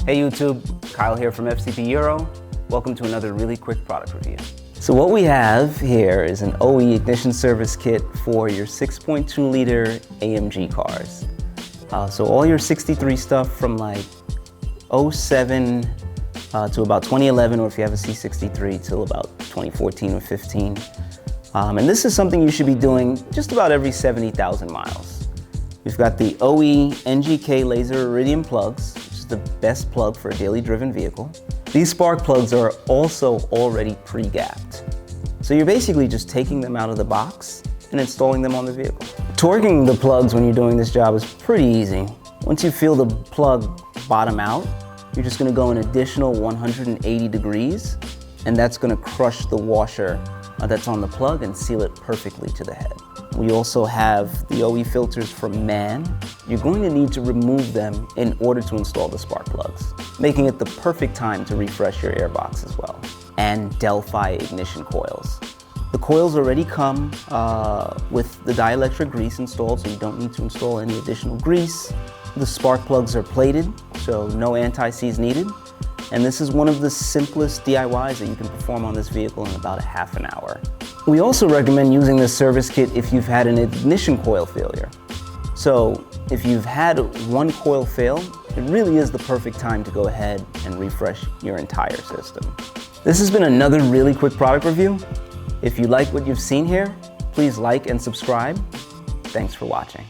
Hey YouTube, Kyle here from FCP Euro. Welcome to another really quick product review. So what we have here is an OE ignition service kit for your 6.2 liter AMG cars. So all your 63 stuff from like 07 to about 2011, or if you have a C63 till about 2014 or 15. And this is something you should be doing just about every 70,000 miles. We've got the OE NGK laser iridium plugs, which is the best plug for a daily driven vehicle. These spark plugs are also already pre-gapped. So you're basically just taking them out of the box and installing them on the vehicle. Torquing the plugs when you're doing this job is pretty easy. Once you feel the plug bottom out, you're just gonna go an additional 180 degrees, and that's gonna crush the washer that's on the plug and seal it perfectly to the head. We also have the OE filters from MAN. You're going to need to remove them in order to install the spark plugs, making it the perfect time to refresh your airbox as well. And Delphi Ignition Coils. The coils already come with the dielectric grease installed, so you don't need to install any additional grease. The spark plugs are plated, so no anti-seize needed. And this is one of the simplest DIYs that you can perform on this vehicle in about a half an hour. We also recommend using this service kit if you've had an ignition coil failure. So if you've had one coil fail, it really is the perfect time to go ahead and refresh your entire system. This has been another really quick product review. If you like what you've seen here, please like and subscribe. Thanks for watching.